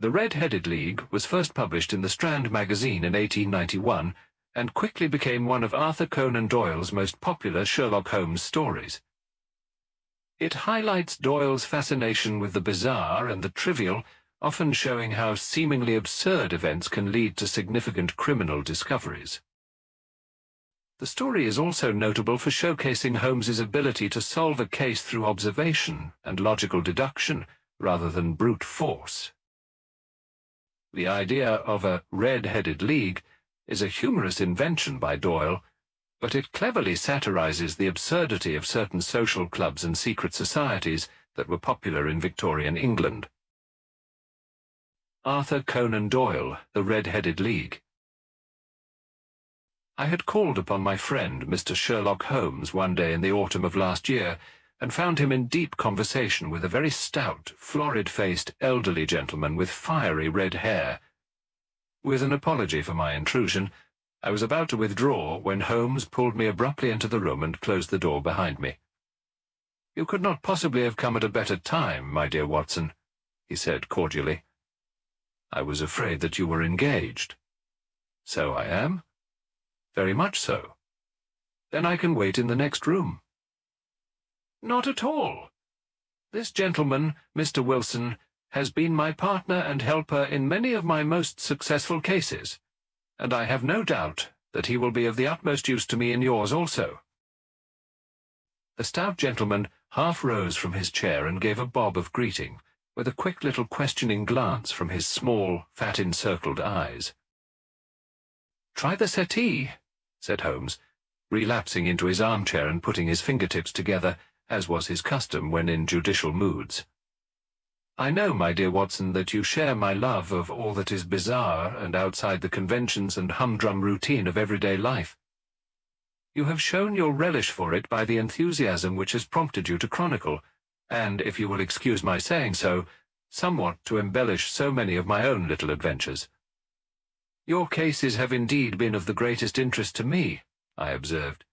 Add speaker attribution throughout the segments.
Speaker 1: The Red-Headed League was first published in the Strand magazine in 1891 and quickly became one of Arthur Conan Doyle's most popular Sherlock Holmes stories. It highlights Doyle's fascination with the bizarre and the trivial, often showing how seemingly absurd events can lead to significant criminal discoveries. The story is also notable for showcasing Holmes's ability to solve a case through observation and logical deduction rather than brute force. The idea of a red-headed league is a humorous invention by Doyle, but it cleverly satirizes the absurdity of certain social clubs and secret societies that were popular in Victorian England. Arthur Conan Doyle, The Red-Headed League. I had called upon my friend, Mr. Sherlock Holmes, one day in the autumn of last year, and found him in deep conversation with a very stout, florid-faced, elderly gentleman with fiery red hair. With an apology for my intrusion, I was about to withdraw when Holmes pulled me abruptly into the room and closed the door behind me. "You could not possibly have come at a better time, my dear Watson," he said cordially. "I was afraid that you were engaged." "So I am?" "Very much so. Then I can wait in the next room." "Not at all. This gentleman, Mr. Wilson, has been my partner and helper in many of my most successful cases, and I have no doubt that he will be of the utmost use to me in yours also." The stout gentleman half rose from his chair and gave a bob of greeting, with a quick little questioning glance from his small, fat-encircled eyes. "Try the settee," said Holmes, relapsing into his armchair and putting his fingertips together, as was his custom when in judicial moods. "I know, my dear Watson, that you share my love of all that is bizarre and outside the conventions and humdrum routine of everyday life. You have shown your relish for it by the enthusiasm which has prompted you to chronicle, and, if you will excuse my saying so, somewhat to embellish so many of my own little adventures." "Your cases have indeed been of the greatest interest to me," I observed.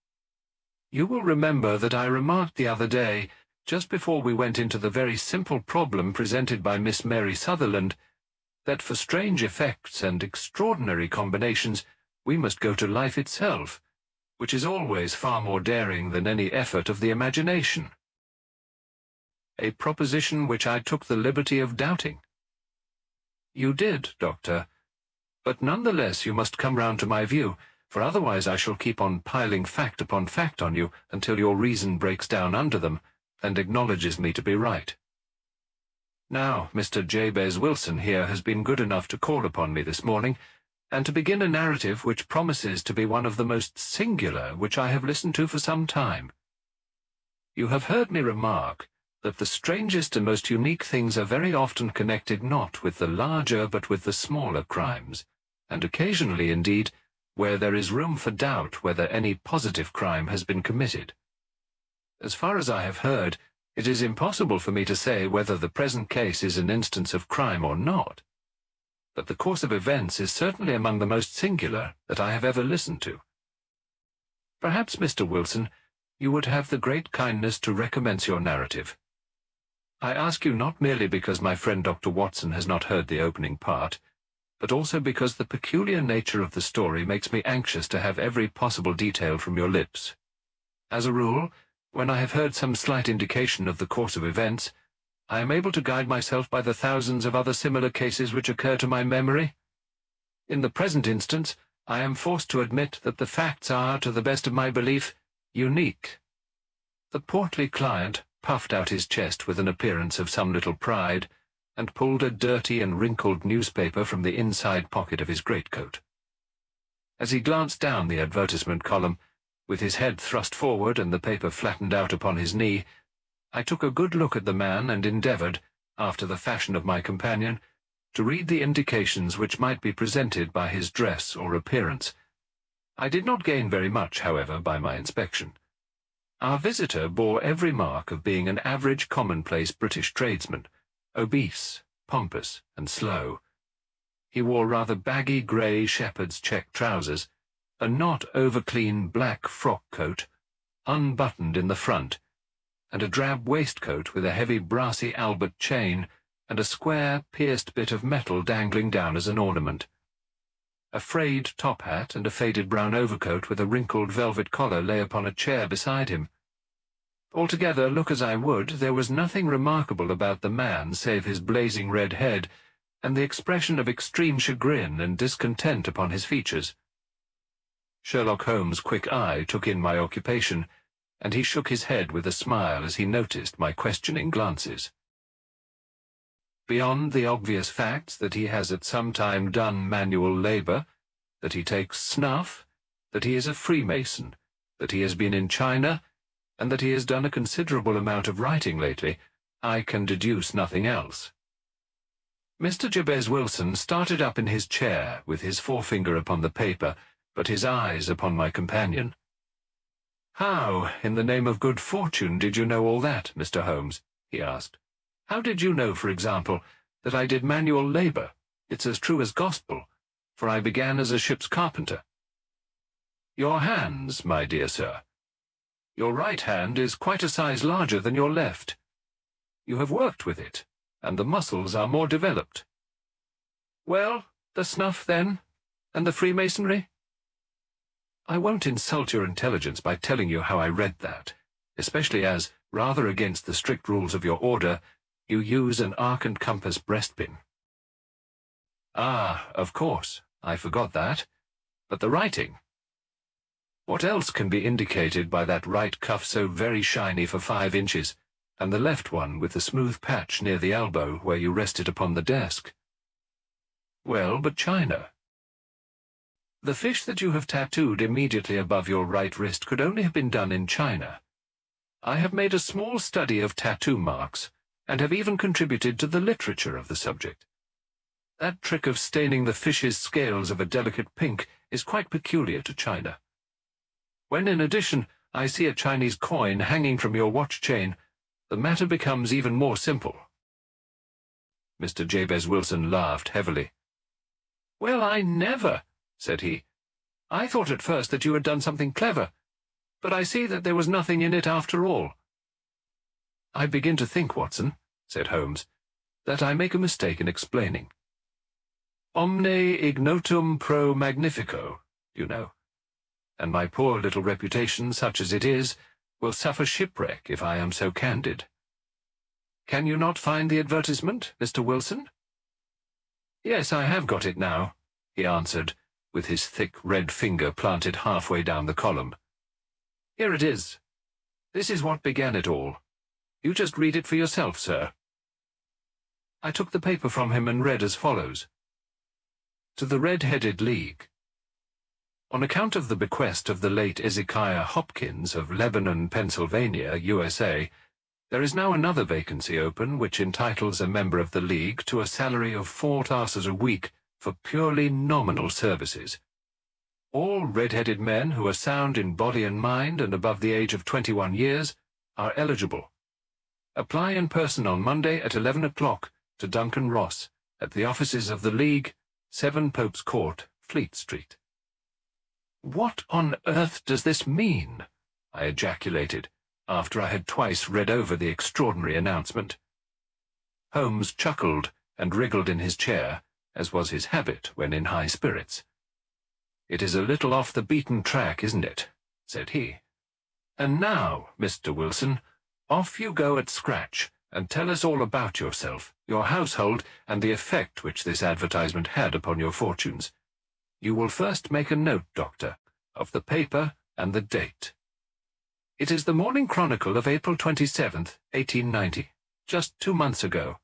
Speaker 1: "You will remember that I remarked the other day, just before we went into the very simple problem presented by Miss Mary Sutherland, that for strange effects and extraordinary combinations we must go to life itself, which is always far more daring than any effort of the imagination. A proposition which I took the liberty of doubting." "You did, Doctor, but nonetheless you must come round to my view, for otherwise I shall keep on piling fact upon fact on you until your reason breaks down under them and acknowledges me to be right. Now, Mr. Jabez Wilson here has been good enough to call upon me this morning, and to begin a narrative which promises to be one of the most singular which I have listened to for some time. You have heard me remark that the strangest and most unique things are very often connected not with the larger but with the smaller crimes, and occasionally, indeed, where there is room for doubt whether any positive crime has been committed. As far as I have heard, it is impossible for me to say whether the present case is an instance of crime or not, but the course of events is certainly among the most singular that I have ever listened to. Perhaps, Mr. Wilson, you would have the great kindness to recommence your narrative. I ask you not merely because my friend Dr. Watson has not heard the opening part, but also because the peculiar nature of the story makes me anxious to have every possible detail from your lips. As a rule, when I have heard some slight indication of the course of events, I am able to guide myself by the thousands of other similar cases which occur to my memory. In the present instance, I am forced to admit that the facts are, to the best of my belief, unique." The portly client puffed out his chest with an appearance of some little pride, and pulled a dirty and wrinkled newspaper from the inside pocket of his greatcoat. As he glanced down the advertisement column, with his head thrust forward and the paper flattened out upon his knee, I took a good look at the man and endeavoured, after the fashion of my companion, to read the indications which might be presented by his dress or appearance. I did not gain very much, however, by my inspection. Our visitor bore every mark of being an average commonplace British tradesman, obese, pompous, and slow. He wore rather baggy grey shepherd's check trousers, a not over-clean black frock coat, unbuttoned in the front, and a drab waistcoat with a heavy brassy Albert chain, and a square, pierced bit of metal dangling down as an ornament. A frayed top hat and a faded brown overcoat with a wrinkled velvet collar lay upon a chair beside him. Altogether, look as I would, there was nothing remarkable about the man save his blazing red head and the expression of extreme chagrin and discontent upon his features. Sherlock Holmes' quick eye took in my occupation, and he shook his head with a smile as he noticed my questioning glances. Beyond the obvious facts that he has at some time done manual labour, that he takes snuff, that he is a Freemason, that he has been in China, and that he has done a considerable amount of writing lately, I can deduce nothing else. Mr. Jabez Wilson started up in his chair, with his forefinger upon the paper, but his eyes upon my companion. "How, in the name of good fortune, did you know all that, Mr. Holmes?" he asked. "How did you know, for example, that I did manual labour? It's as true as gospel, for I began as a ship's carpenter." "Your hands, my dear sir. Your right hand is quite a size larger than your left. You have worked with it, and the muscles are more developed. Well, the snuff, then, and the Freemasonry?" "I won't insult your intelligence by telling you how I read that, especially as, rather against the strict rules of your order, you use an arc and compass breastpin." "Ah, of course, I forgot that. But the writing? What else can be indicated by that right cuff so very shiny for 5 inches, and the left one with the smooth patch near the elbow where you rest it upon the desk?" "Well, but China. The fish that you have tattooed immediately above your right wrist could only have been done in China. I have made a small study of tattoo marks, and have even contributed to the literature of the subject. That trick of staining the fish's scales of a delicate pink is quite peculiar to China. When, in addition, I see a Chinese coin hanging from your watch chain, the matter becomes even more simple." Mr. Jabez Wilson laughed heavily. "Well, I never," said he. "I thought at first that you had done something clever, but I see that there was nothing in it after all." "I begin to think, Watson," said Holmes, "that I make a mistake in explaining. Omne ignotum pro magnifico, you know, and my poor little reputation, such as it is, will suffer shipwreck if I am so candid. Can you not find the advertisement, Mr. Wilson?" "Yes, I have got it now," he answered, with his thick red finger planted halfway down the column. "Here it is. This is what began it all. You just read it for yourself, sir." I took the paper from him and read as follows. To the Red-Headed League. On account of the bequest of the late Ezekiah Hopkins of Lebanon, Pennsylvania, USA, there is now another vacancy open which entitles a member of the League to a salary of 4 tasses a week for purely nominal services. All red-headed men who are sound in body and mind and above the age of 21 years are eligible. Apply in person on Monday at 11 o'clock to Duncan Ross at the offices of the League, 7 Pope's Court, Fleet Street. "What on earth does this mean?" I ejaculated, after I had twice read over the extraordinary announcement. Holmes chuckled and wriggled in his chair, as was his habit when in high spirits. "It is a little off the beaten track, isn't it?" said he. "And now, Mr. Wilson, off you go at scratch, and tell us all about yourself, your household, and the effect which this advertisement had upon your fortunes. You will first make a note, Doctor, of the paper and the date. It is the Morning Chronicle of April 27th, 1890, just 2 months ago."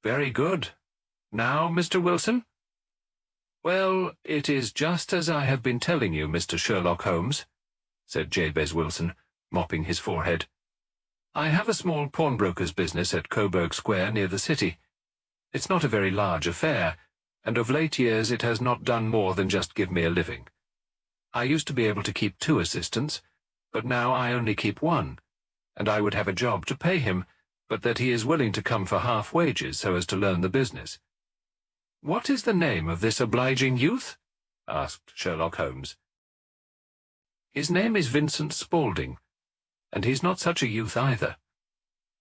Speaker 1: "Very good. Now, Mr. Wilson?" "Well, it is just as I have been telling you, Mr. Sherlock Holmes," said Jabez Wilson, mopping his forehead. "I have a small pawnbroker's business at Coburg Square near the city. It's not a very large affair, and of late years it has not done more than just give me a living. I used to be able to keep 2 assistants, but now I only keep 1, and I would have a job to pay him, but that he is willing to come for half wages so as to learn the business." "What is the name of this obliging youth?" asked Sherlock Holmes. "His name is Vincent Spaulding, and he's not such a youth either.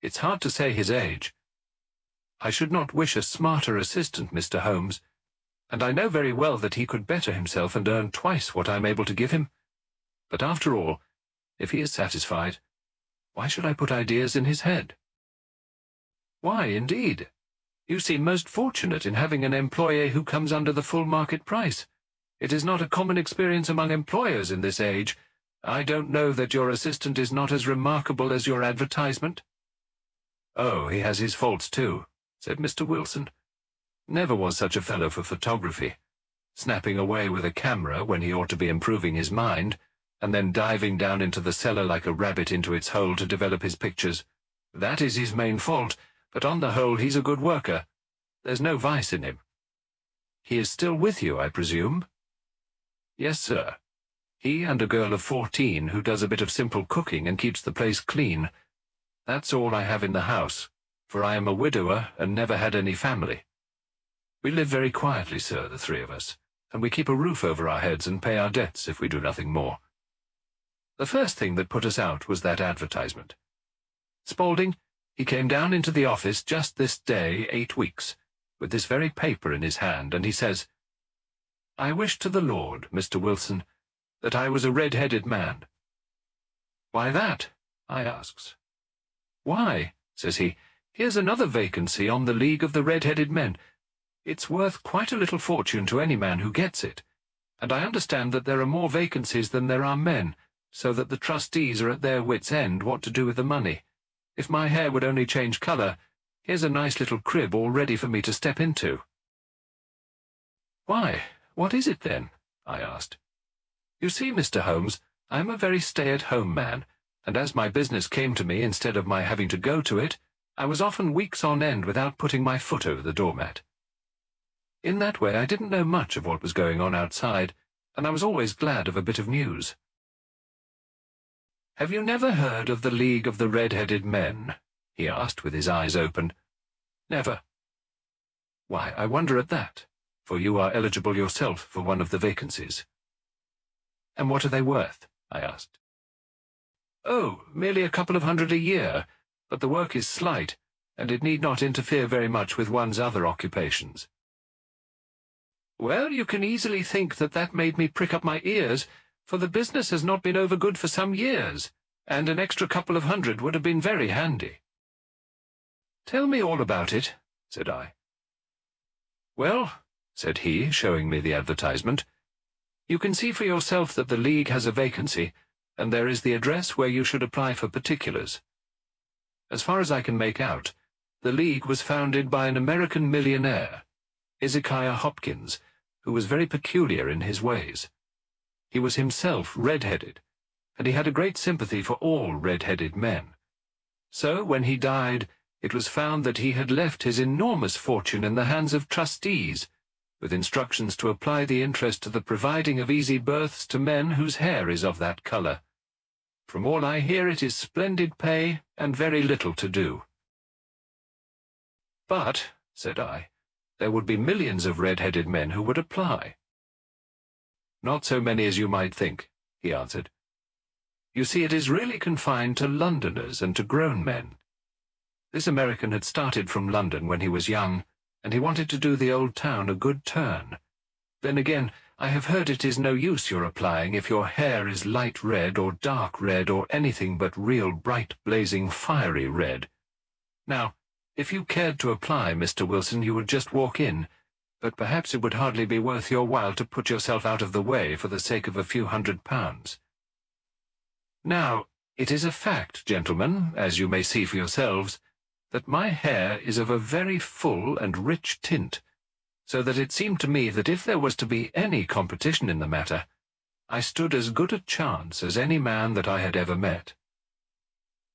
Speaker 1: It's hard to say his age. I should not wish a smarter assistant, Mr. Holmes, and I know very well that he could better himself and earn twice what I'm able to give him. But after all, if he is satisfied, why should I put ideas in his head?" "Why, indeed? You seem most fortunate in having an employee who comes under the full market price. It is not a common experience among employers in this age. I don't know that your assistant is not as remarkable as your advertisement." "Oh, he has his faults too," said Mr. Wilson. "Never was such a fellow for photography, snapping away with a camera when he ought to be improving his mind, and then diving down into the cellar like a rabbit into its hole to develop his pictures. That is his main fault, but on the whole he's a good worker. There's no vice in him." "He is still with you, I presume?" "Yes, sir. He and a girl of 14 who does a bit of simple cooking and keeps the place clean. That's all I have in the house, for I am a widower and never had any family. We live very quietly, sir, the three of us, and we keep a roof over our heads and pay our debts if we do nothing more. The first thing that put us out was that advertisement. Spaulding, he came down into the office just this day 8 weeks, with this very paper in his hand, and he says, 'I wish to the Lord, Mr. Wilson, that I was a red-headed man.' 'Why that?' I asks. 'Why,' says he, 'here's another vacancy on the League of the Red-Headed Men. It's worth quite a little fortune to any man who gets it, and I understand that there are more vacancies than there are men, so that the trustees are at their wits' end what to do with the money. If my hair would only change colour, here's a nice little crib all ready for me to step into.' 'Why, what is it then?' I asked. 'You see, Mr. Holmes, I am a very stay-at-home man, and as my business came to me instead of my having to go to it, I was often weeks on end without putting my foot over the doormat. In that way I didn't know much of what was going on outside, and I was always glad of a bit of news.' 'Have you never heard of the League of the Red-Headed Men?' he asked with his eyes open. 'Never.' 'Why, I wonder at that, for you are eligible yourself for one of the vacancies.' 'And what are they worth?' I asked. 'Oh, merely a couple of hundred a year, but the work is slight, and it need not interfere very much with one's other occupations.' 'Well, you can easily think that made me prick up my ears, for the business has not been over good for some years, and an extra couple of hundred would have been very handy.' 'Tell me all about it,' said I. 'Well,' said he, showing me the advertisement, 'you can see for yourself that the League has a vacancy, and there is the address where you should apply for particulars. As far as I can make out, the League was founded by an American millionaire, Ezekiah Hopkins, who was very peculiar in his ways. He was himself red-headed, and he had a great sympathy for all red-headed men. So, when he died, it was found that he had left his enormous fortune in the hands of trustees, with instructions to apply the interest to the providing of easy berths to men whose hair is of that colour. From all I hear, it is splendid pay and very little to do.' 'But,' said I, 'there would be millions of red-headed men who would apply.' 'Not so many as you might think,' he answered. 'You see, it is really confined to Londoners and to grown men. This American had started from London when he was young, and he wanted to do the old town a good turn. Then again, I have heard it is no use your applying if your hair is light red or dark red or anything but real bright, blazing, fiery red. Now, if you cared to apply, Mr. Wilson, you would just walk in, but perhaps it would hardly be worth your while to put yourself out of the way for the sake of a few £100. Now, it is a fact, gentlemen, as you may see for yourselves, that my hair is of a very full and rich tint, so that it seemed to me that if there was to be any competition in the matter, I stood as good a chance as any man that I had ever met.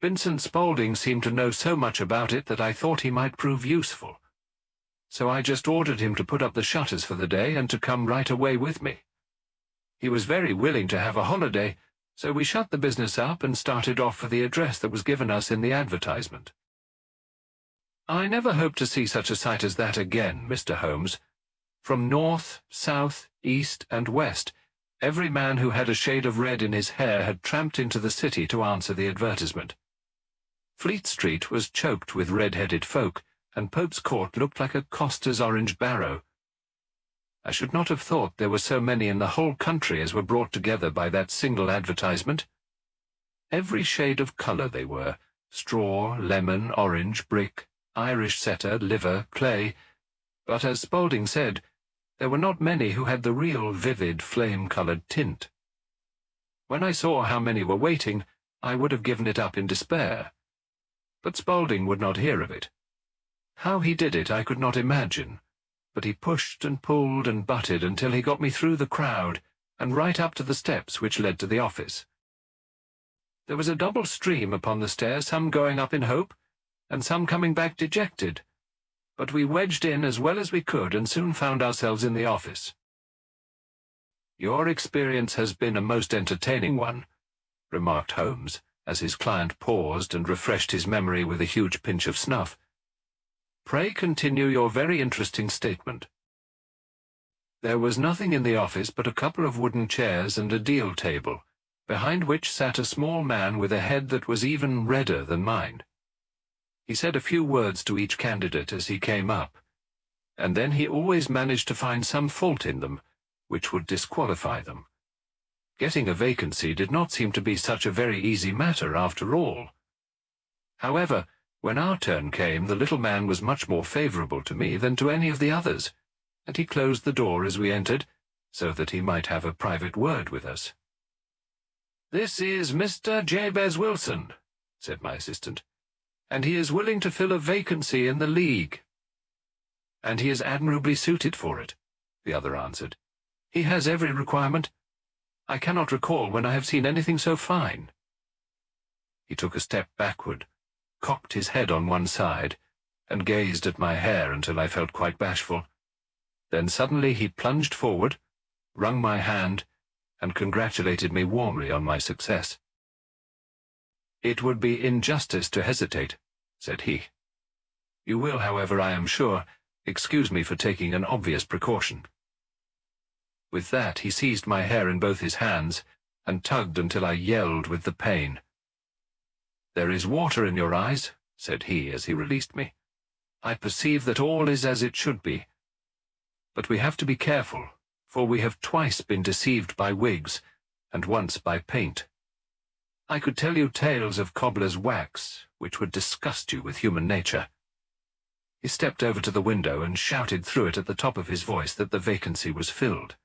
Speaker 1: Vincent Spaulding seemed to know so much about it that I thought he might prove useful. So I just ordered him to put up the shutters for the day and to come right away with me. He was very willing to have a holiday, so we shut the business up and started off for the address that was given us in the advertisement. I never hope to see such a sight as that again, Mr. Holmes. From north, south, east, and west, every man who had a shade of red in his hair had tramped into the city to answer the advertisement. Fleet Street was choked with red-headed folk, and Pope's Court looked like a coster's orange barrow. I should not have thought there were so many in the whole country as were brought together by that single advertisement. Every shade of colour they were: straw, lemon, orange, brick, Irish setter, liver, clay. But as Spaulding said, there were not many who had the real vivid flame-coloured tint. When I saw how many were waiting, I would have given it up in despair. But Spaulding would not hear of it. How he did it I could not imagine, but he pushed and pulled and butted until he got me through the crowd and right up to the steps which led to the office. There was a double stream upon the stair, some going up in hope, and some coming back dejected, but we wedged in as well as we could and soon found ourselves in the office. "Your experience has been a most entertaining one," remarked Holmes, as his client paused and refreshed his memory with a huge pinch of snuff. "Pray continue your very interesting statement." There was nothing in the office but a couple of wooden chairs and a deal table, behind which sat a small man with a head that was even redder than mine. He said a few words to each candidate as he came up, and then he always managed to find some fault in them, which would disqualify them. Getting a vacancy did not seem to be such a very easy matter after all. However, when our turn came, the little man was much more favourable to me than to any of the others, and he closed the door as we entered, so that he might have a private word with us. "This is Mr. Jabez Wilson," said my assistant, "and he is willing to fill a vacancy in the League." "And he is admirably suited for it," the other answered. "He has every requirement. I cannot recall when I have seen anything so fine." He took a step backward, cocked his head on one side, and gazed at my hair until I felt quite bashful. Then suddenly he plunged forward, wrung my hand, and congratulated me warmly on my success. "It would be injustice to hesitate," said he. "You will, however, I am sure, excuse me for taking an obvious precaution." With that he seized my hair in both his hands, and tugged until I yelled with the pain. "There is water in your eyes," said he as he released me. "I perceive that all is as it should be. But we have to be careful, for we have twice been deceived by wigs, and once by paint. I could tell you tales of cobbler's wax, which would disgust you with human nature." He stepped over to the window and shouted through it at the top of his voice that the vacancy was filled.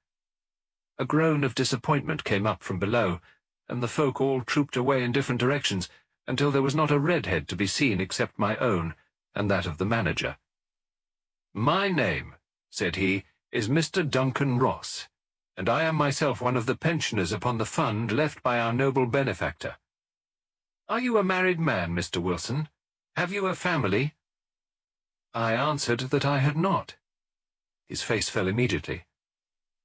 Speaker 1: A groan of disappointment came up from below, and the folk all trooped away in different directions, until there was not a redhead to be seen except my own, and that of the manager. "My name," said he, "is Mr. Duncan Ross, and I am myself one of the pensioners upon the fund left by our noble benefactor. Are you a married man, Mr. Wilson? Have you a family?" I answered that I had not. His face fell immediately.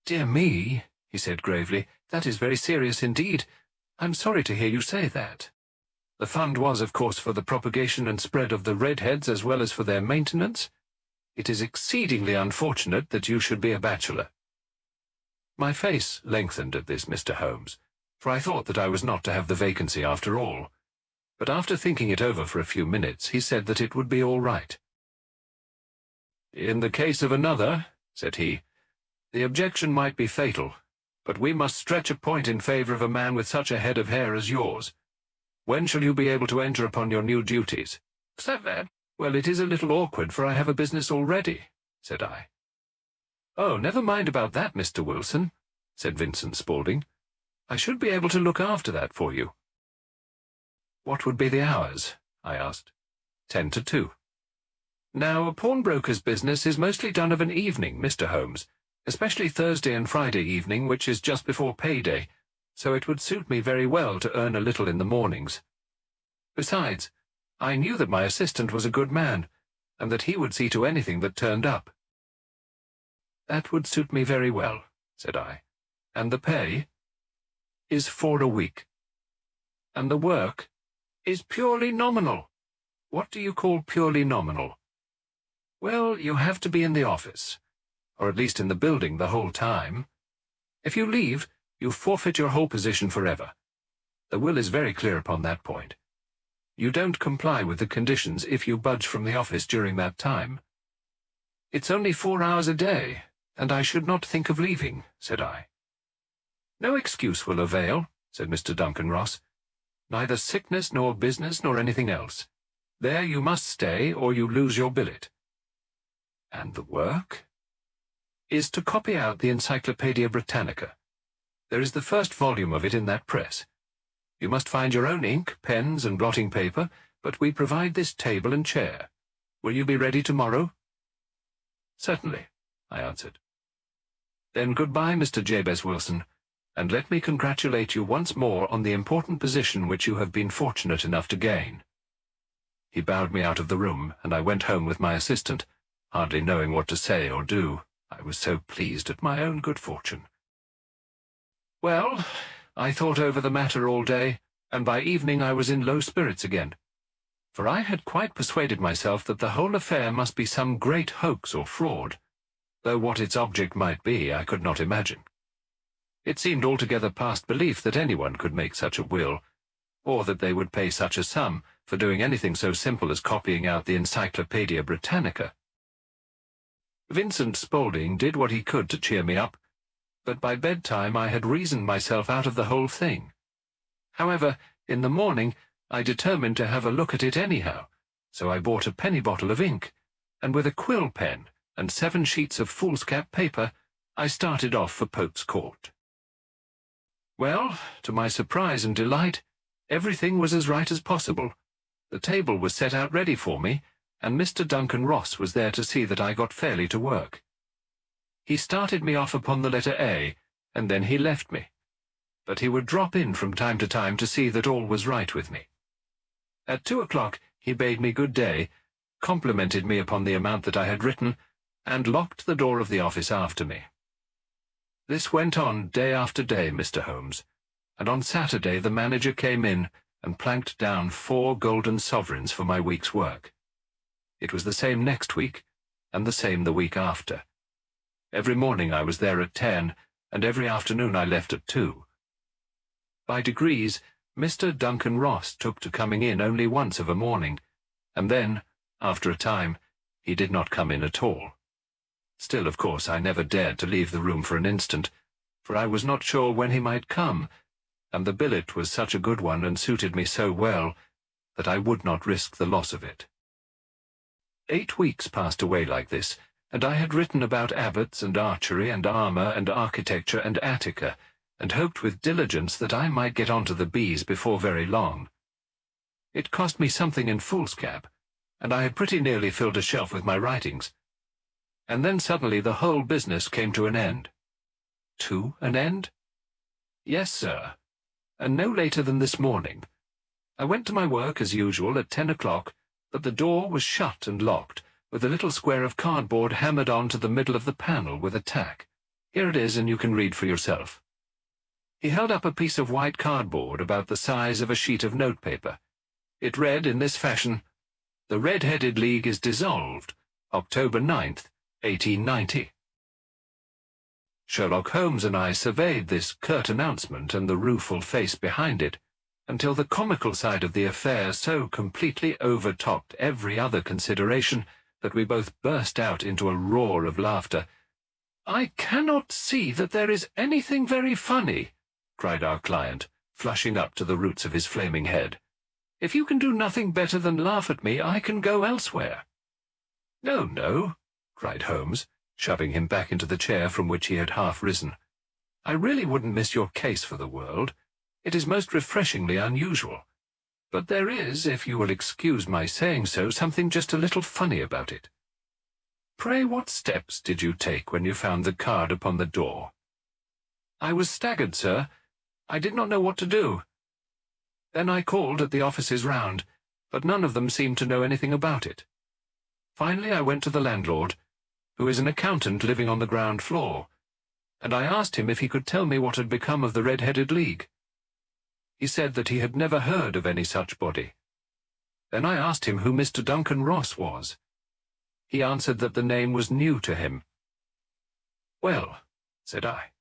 Speaker 1: "Dear me," he said gravely, "that is very serious indeed. I'm sorry to hear you say that. The fund was, of course, for the propagation and spread of the redheads as well as for their maintenance. It is exceedingly unfortunate that you should be a bachelor." My face lengthened at this, Mr. Holmes, for I thought that I was not to have the vacancy after all. But after thinking it over for a few minutes, he said that it would be all right. "In the case of another," said he, "the objection might be fatal, but we must stretch a point in favour of a man with such a head of hair as yours. When shall you be able to enter upon your new duties?" "Well, it is a little awkward, for I have a business already," said I. "Oh, never mind about that, Mr. Wilson," said Vincent Spaulding. "I should be able to look after that for you." "What would be the hours?" I asked. 10 to 2. "Now, a pawnbroker's business is mostly done of an evening, Mr. Holmes, especially Thursday and Friday evening, which is just before payday, so it would suit me very well to earn a little in the mornings. Besides, I knew that my assistant was a good man, and that he would see to anything that turned up." "That would suit me very well," said I. "And the pay?" "Is 4 a week." "And the work?" "Is purely nominal." "What do you call purely nominal?" "Well, you have to be in the office, or at least in the building the whole time. If you leave, you forfeit your whole position forever. The will is very clear upon that point. You don't comply with the conditions if you budge from the office during that time. It's only 4 hours a day, and I should not think of leaving, said I. No excuse will avail, said Mr. Duncan Ross. Neither sickness nor business nor anything else. There you must stay, or you lose your billet. And the work? Is to copy out the Encyclopaedia Britannica. There is the first volume of it in that press. You must find your own ink, pens, and blotting paper, but we provide this table and chair. Will you be ready tomorrow? Certainly, I answered. Then goodbye, Mr. Jabez Wilson, and let me congratulate you once more on the important position which you have been fortunate enough to gain. He bowed me out of the room, and I went home with my assistant, hardly knowing what to say or do. I was so pleased at my own good fortune. Well, I thought over the matter all day, and by evening I was in low spirits again, for I had quite persuaded myself that the whole affair must be some great hoax or fraud, though what its object might be I could not imagine. It seemed altogether past belief that anyone could make such a will, or that they would pay such a sum for doing anything so simple as copying out the Encyclopaedia Britannica. Vincent Spaulding did what he could to cheer me up, but by bedtime I had reasoned myself out of the whole thing. However, in the morning I determined to have a look at it anyhow, so I bought a penny bottle of ink, and with a quill pen and 7 sheets of foolscap paper, I started off for Pope's Court. Well, to my surprise and delight, everything was as right as possible. The table was set out ready for me, and Mr. Duncan Ross was there to see that I got fairly to work. He started me off upon the letter A, and then he left me, but he would drop in from time to time to see that all was right with me. At 2 o'clock he bade me good day, complimented me upon the amount that I had written, and locked the door of the office after me. This went on day after day, Mr. Holmes, and on Saturday the manager came in and planked down 4 golden sovereigns for my week's work. It was the same next week, and the same the week after. Every morning I was there at 10, and every afternoon I left at 2. By degrees, Mr. Duncan Ross took to coming in only once of a morning, and then, after a time, he did not come in at all. Still, of course, I never dared to leave the room for an instant, for I was not sure when he might come, and the billet was such a good one and suited me so well that I would not risk the loss of it. 8 weeks passed away like this, and I had written about abbots and archery and armour and architecture and Attica, and hoped with diligence that I might get on to the bees before very long. It cost me something in foolscap, and I had pretty nearly filled a shelf with my writings. And then suddenly the whole business came to an end. To an end? Yes, sir, and no later than this morning. I went to my work as usual at 10 o'clock, but the door was shut and locked, with a little square of cardboard hammered on to the middle of the panel with a tack. Here it is, and you can read for yourself. He held up a piece of white cardboard about the size of a sheet of notepaper. It read in this fashion: "The Red-Headed League is dissolved, October 9th, 1890. Sherlock Holmes and I surveyed this curt announcement and the rueful face behind it, until the comical side of the affair so completely overtopped every other consideration that we both burst out into a roar of laughter. "I cannot see that there is anything very funny," cried our client, flushing up to the roots of his flaming head. "If you can do nothing better than laugh at me, I can go elsewhere." "No, no," cried Holmes, shoving him back into the chair from which he had half risen. "I really wouldn't miss your case for the world. It is most refreshingly unusual. But there is, if you will excuse my saying so, something just a little funny about it. Pray, what steps did you take when you found the card upon the door?" "I was staggered, sir. I did not know what to do. Then I called at the offices round, but none of them seemed to know anything about it. Finally I went to the landlord, who is an accountant living on the ground floor, and I asked him if he could tell me what had become of the Red-Headed League. He said that he had never heard of any such body. Then I asked him who Mr. Duncan Ross was. He answered that the name was new to him. "Well," said I,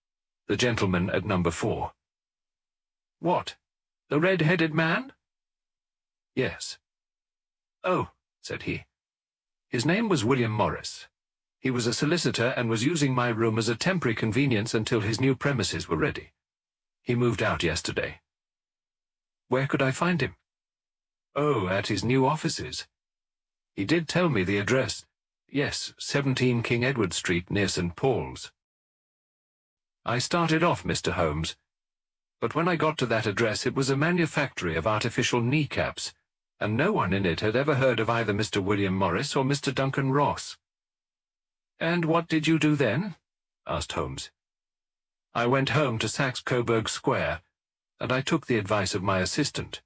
Speaker 1: "the gentleman at number 4. "What, the red-headed man?" "Yes." "Oh," said he. "His name was William Morris. He was a solicitor and was using my room as a temporary convenience until his new premises were ready. He moved out yesterday." "Where could I find him?" "Oh, at his new offices. He did tell me the address. Yes, 17 King Edward Street, near St. Paul's." I started off, Mr. Holmes, but when I got to that address it was a manufactory of artificial kneecaps, and no one in it had ever heard of either Mr. William Morris or Mr. Duncan Ross. "And what did you do then?" asked Holmes. "I went home to Saxe-Coburg Square, and I took the advice of my assistant.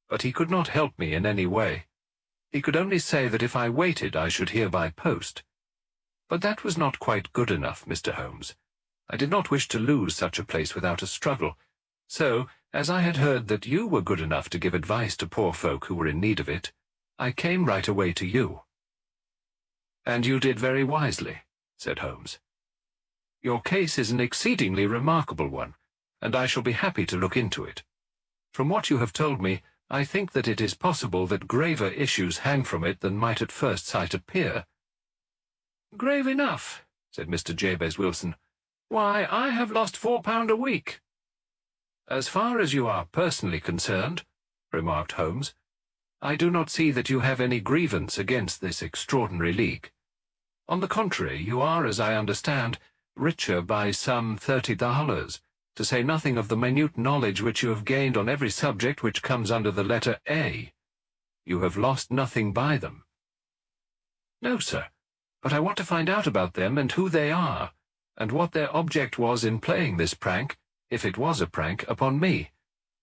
Speaker 1: But he could not help me in any way. He could only say that if I waited I should hear by post. But that was not quite good enough, Mr. Holmes. I did not wish to lose such a place without a struggle, so, as I had heard that you were good enough to give advice to poor folk who were in need of it, I came right away to you." "And you did very wisely," said Holmes. "Your case is an exceedingly remarkable one, and I shall be happy to look into it. From what you have told me, I think that it is possible that graver issues hang from it than might at first sight appear." "Grave enough," said Mr. Jabez Wilson. "Why, I have lost £4 a week." "As far as you are personally concerned," remarked Holmes, "I do not see that you have any grievance against this extraordinary leak. On the contrary, you are, as I understand, richer by some $30, to say nothing of the minute knowledge which you have gained on every subject which comes under the letter A. You have lost nothing by them." "No, sir, but I want to find out about them and who they are, and what their object was in playing this prank, if it was a prank, upon me.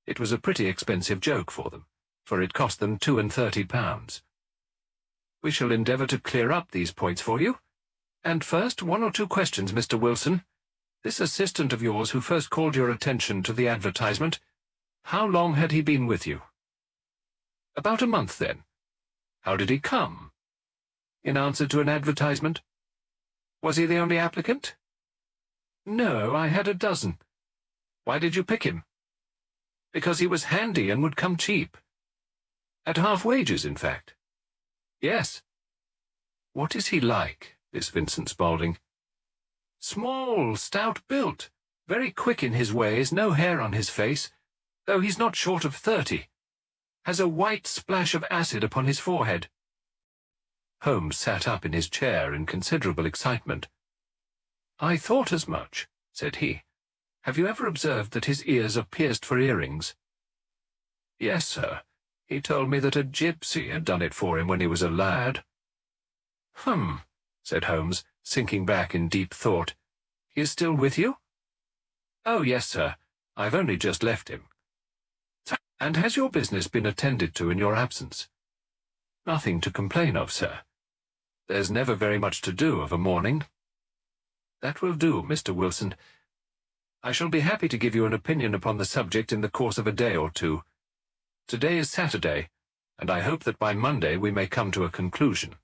Speaker 1: It was a pretty expensive joke for them, for it cost them £32. We shall endeavour to clear up these points for you. And first, 1 or 2 questions, Mr. Wilson. This assistant of yours who first called your attention to the advertisement, how long had he been with you?" "About a month, then." "How did he come?" "In answer to an advertisement." "Was he the only applicant?" "No, I had a dozen." "Why did you pick him?" "Because he was handy and would come cheap." "At half wages, in fact?" "Yes." "What is he like, this Vincent Spaulding?" "Small, stout-built, very quick in his ways, no hair on his face, though he's not short of 30. Has a white splash of acid upon his forehead." Holmes sat up in his chair in considerable excitement. "I thought as much," said he. "Have you ever observed that his ears are pierced for earrings?" "Yes, sir. He told me that a gypsy had done it for him when he was a lad." "Hum," said Holmes, sinking back in deep thought. "He is still with you?" "Oh, yes, sir. I've only just left him." "And has your business been attended to in your absence?" "Nothing to complain of, sir. There's never very much to do of a morning." "That will do, Mr. Wilson. I shall be happy to give you an opinion upon the subject in the course of a day or 2. Today is Saturday, and I hope that by Monday we may come to a conclusion."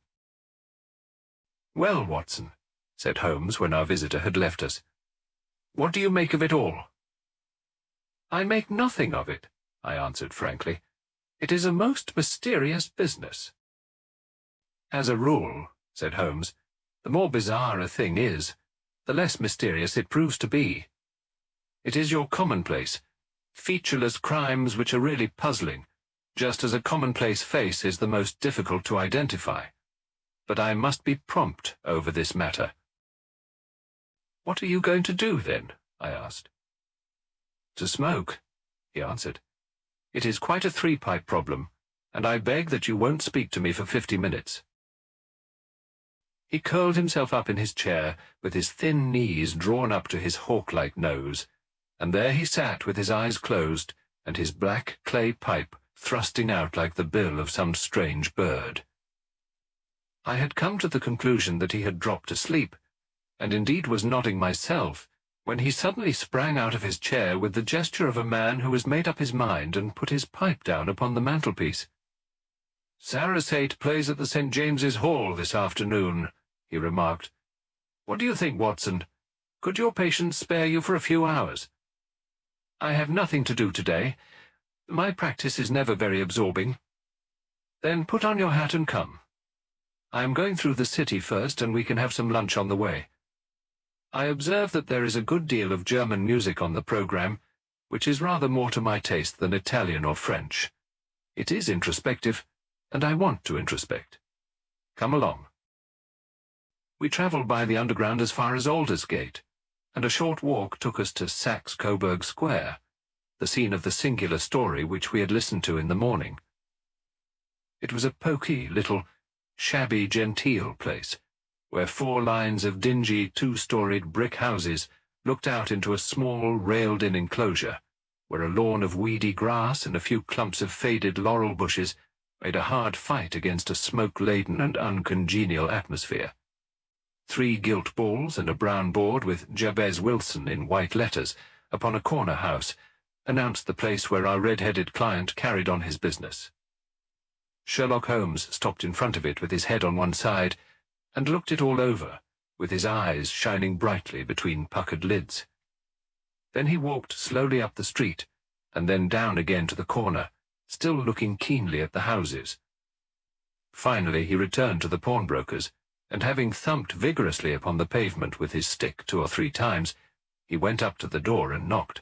Speaker 1: "Well, Watson," said Holmes when our visitor had left us, "what do you make of it all?" "I make nothing of it," I answered frankly. "It is a most mysterious business." "As a rule," said Holmes, "the more bizarre a thing is, the less mysterious it proves to be. It is your commonplace, featureless crimes which are really puzzling, just as a commonplace face is the most difficult to identify. But I must be prompt over this matter." "What are you going to do, then?" I asked. "To smoke," he answered. "It is quite a 3-pipe problem, and I beg that you won't speak to me for 50 minutes. He curled himself up in his chair, with his thin knees drawn up to his hawk-like nose, and there he sat with his eyes closed, and his black clay pipe thrusting out like the bill of some strange bird. I had come to the conclusion that he had dropped asleep, and indeed was nodding myself, when he suddenly sprang out of his chair with the gesture of a man who has made up his mind and put his pipe down upon the mantelpiece. "Sarasate plays at the St. James's Hall this afternoon," he remarked. "What do you think, Watson? Could your patient spare you for a few hours?" "I have nothing to do today. My practice is never very absorbing. Then put on your hat and come. I am going through the city first, and we can have some lunch on the way. I observe that there is a good deal of German music on the programme, which is rather more to my taste than Italian or French. It is introspective, and I want to introspect. Come along. We travelled by the Underground as far as Aldersgate, and a short walk took us to Saxe-Coburg Square, the scene of the singular story which we had listened to in the morning. It was a poky, little, shabby, genteel place, where 4 lines of dingy, 2-storied brick houses looked out into a small, railed-in enclosure, where a lawn of weedy grass and a few clumps of faded laurel bushes made a hard fight against a smoke-laden and uncongenial atmosphere. 3 gilt balls and a brown board with Jabez Wilson in white letters upon a corner house announced the place where our red-headed client carried on his business. Sherlock Holmes stopped in front of it with his head on one side and looked it all over, with his eyes shining brightly between puckered lids. Then he walked slowly up the street, and then down again to the corner, still looking keenly at the houses. Finally he returned to the pawnbroker's, and having thumped vigorously upon the pavement with his stick 2 or 3 times, he went up to the door and knocked.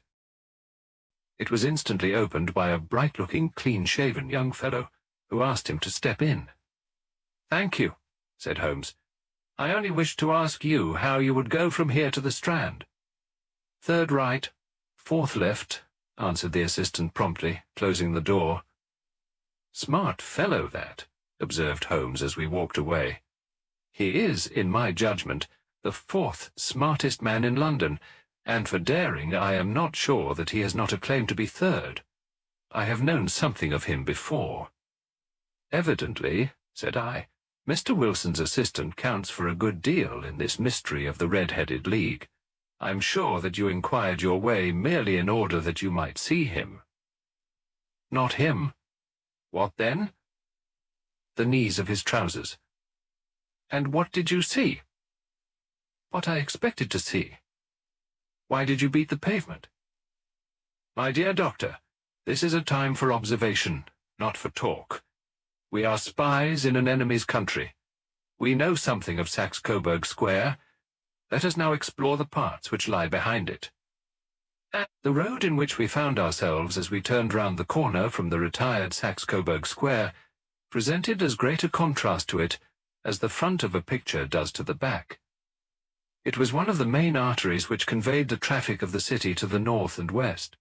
Speaker 1: It was instantly opened by a bright-looking, clean-shaven young fellow, who asked him to step in. "Thank you," said Holmes. "I only wished to ask you how you would go from here to the Strand." "3rd right, 4th left," answered the assistant promptly, closing the door. "Smart fellow, that," observed Holmes as we walked away. "He is, in my judgment, the 4th smartest man in London, and for daring I am not sure that he has not a claim to be 3rd. I have known something of him before." "Evidently," said I, "Mr. Wilson's assistant counts for a good deal in this mystery of the Red-Headed League. I'm sure that you inquired your way merely in order that you might see him." "Not him." "What then?" "The knees of his trousers." "And what did you see?" "What I expected to see." "Why did you beat the pavement?" "My dear doctor, this is a time for observation, not for talk. We are spies in an enemy's country. We know something of Saxe-Coburg Square. Let us now explore the parts which lie behind it. The road in which we found ourselves as we turned round the corner from the retired Saxe-Coburg Square presented as great a contrast to it as the front of a picture does to the back. It was one of the main arteries which conveyed the traffic of the city to the north and west.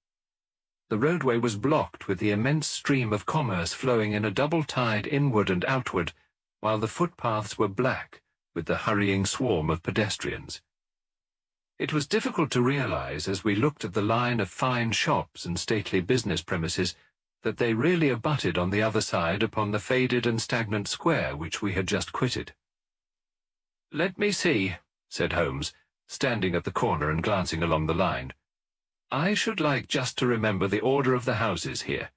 Speaker 1: The roadway was blocked with the immense stream of commerce flowing in a double tide inward and outward, while the footpaths were black with the hurrying swarm of pedestrians. It was difficult to realize, as we looked at the line of fine shops and stately business premises, that they really abutted on the other side upon the faded and stagnant square which we had just quitted. "Let me see," said Holmes, standing at the corner and glancing along the line. "I should like just to remember the order of the houses here.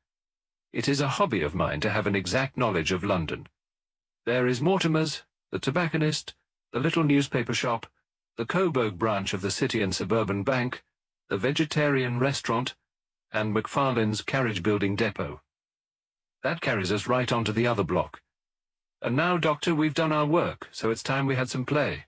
Speaker 1: It is a hobby of mine to have an exact knowledge of London. There is Mortimer's, the tobacconist, the little newspaper shop, the Coburg branch of the City and Suburban Bank, the vegetarian restaurant, and McFarlane's carriage-building depot. That carries us right on to the other block. And now, Doctor, we've done our work, so it's time we had some play.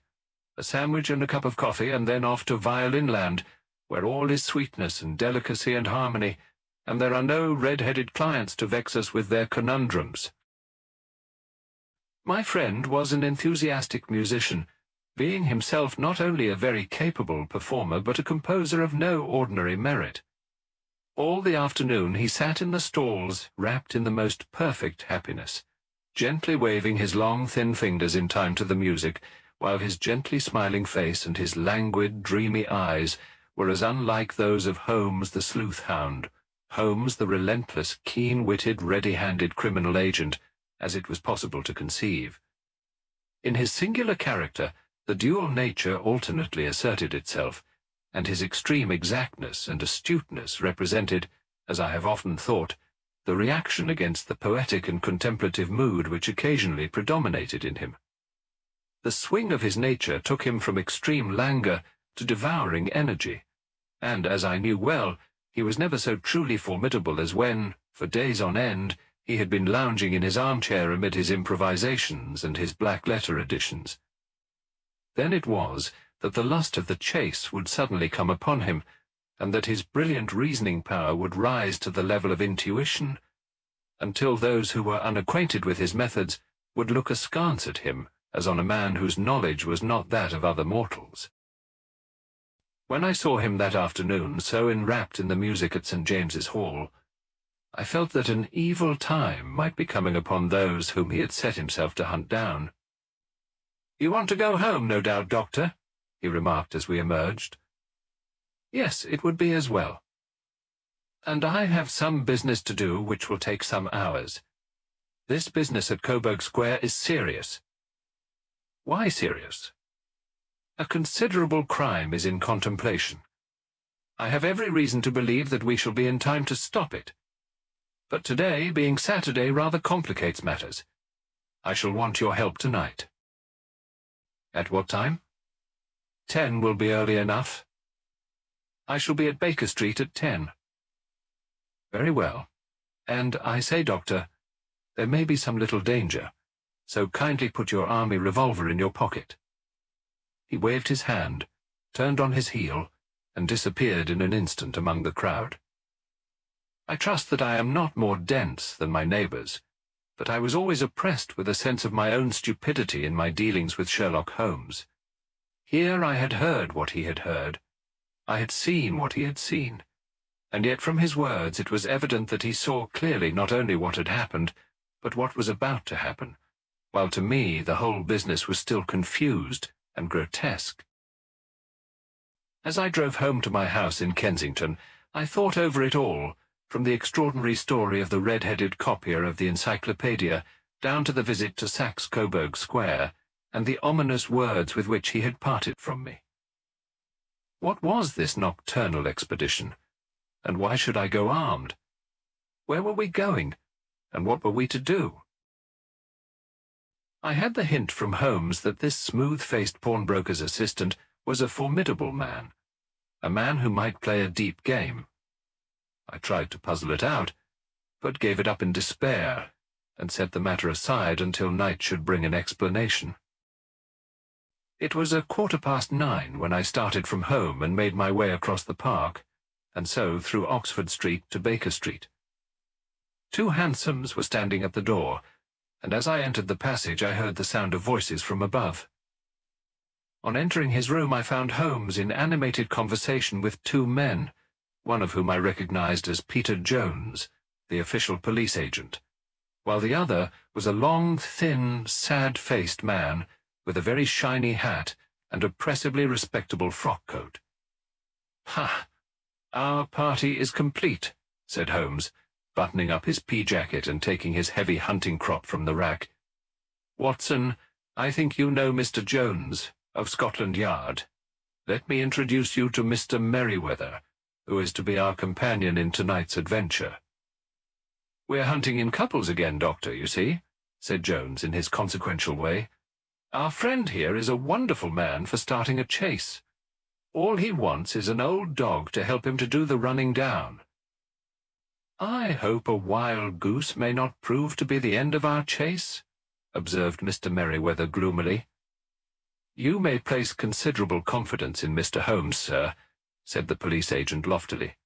Speaker 1: A sandwich and a cup of coffee, and then off to Violin Land, where all is sweetness and delicacy and harmony, and there are no red-headed clients to vex us with their conundrums." My friend was an enthusiastic musician, being himself not only a very capable performer but a composer of no ordinary merit. All the afternoon he sat in the stalls, wrapped in the most perfect happiness, gently waving his long thin fingers in time to the music, while his gently smiling face and his languid, dreamy eyes were as unlike those of Holmes the sleuth-hound, Holmes the relentless, keen-witted, ready-handed criminal agent, as it was possible to conceive. In his singular character, the dual nature alternately asserted itself, and his extreme exactness and astuteness represented, as I have often thought, the reaction against the poetic and contemplative mood which occasionally predominated in him. The swing of his nature took him from extreme languor to devouring energy, and, as I knew well, he was never so truly formidable as when, For days on end, he had been lounging in his armchair amid his improvisations and his black-letter editions. Then it was that the lust of the chase would suddenly come upon him, and that his brilliant reasoning power would rise to the level of intuition, until those who were unacquainted with his methods would look askance at him as on a man whose knowledge was not that of other mortals. When I saw him that afternoon so enwrapped in the music at St. James's Hall, I felt that an evil time might be coming upon those whom he had set himself to hunt down. "You want to go home, no doubt, Doctor?" he remarked as we emerged. "Yes, it would be as well. And I have some business to do which will take some hours. This business at Coburg Square is serious." "Why serious?" "A considerable crime is in contemplation. I have every reason to believe that we shall be in time to stop it. But today, being Saturday, rather complicates matters. I shall want your help tonight." "At what time?" 10 will be early enough. I shall be at Baker Street at 10. "Very well. And I say, Doctor, there may be some little danger, so kindly put your army revolver in your pocket." He waved his hand, turned on his heel, and disappeared in an instant among the crowd. I trust that I am not more dense than my neighbours, but I was always oppressed with a sense of my own stupidity in my dealings with Sherlock Holmes. Here I had heard what he had heard. I had seen what he had seen. And yet from his words it was evident that he saw clearly not only what had happened, but what was about to happen, while to me the whole business was still confused and grotesque. As I drove home to my house in Kensington, I thought over it all, from the extraordinary story of the red-headed copier of the Encyclopedia down to the visit to Saxe Coburg Square, and the ominous words with which he had parted from me. What was this nocturnal expedition, and why should I go armed? Where were we going, and what were we to do? I had the hint from Holmes that this smooth-faced pawnbroker's assistant was a formidable man, a man who might play a deep game. I tried to puzzle it out, but gave it up in despair, and set the matter aside until night should bring an explanation. It was 9:15 when I started from home and made my way across the park, and so through Oxford Street to Baker Street. 2 hansoms were standing at the door, and as I entered the passage I heard the sound of voices from above. On entering his room I found Holmes in animated conversation with 2 men, one of whom I recognized as Peter Jones, the official police agent, while the other was a long, thin, sad-faced man with a very shiny hat and oppressively respectable frock-coat. "Ha! Our party is complete," said Holmes, buttoning up his pea-jacket and taking his heavy hunting crop from the rack. "Watson, I think you know Mr. Jones, of Scotland Yard. Let me introduce you to Mr. Merryweather, who is to be our companion in tonight's adventure." "We're hunting in couples again, Doctor, you see," said Jones in his consequential way. "Our friend here is a wonderful man for starting a chase. All he wants is an old dog to help him to do the running down." "I hope a wild goose may not prove to be the end of our chase," observed Mr. Merryweather gloomily. "You may place considerable confidence in Mr. Holmes, sir," said the police agent loftily.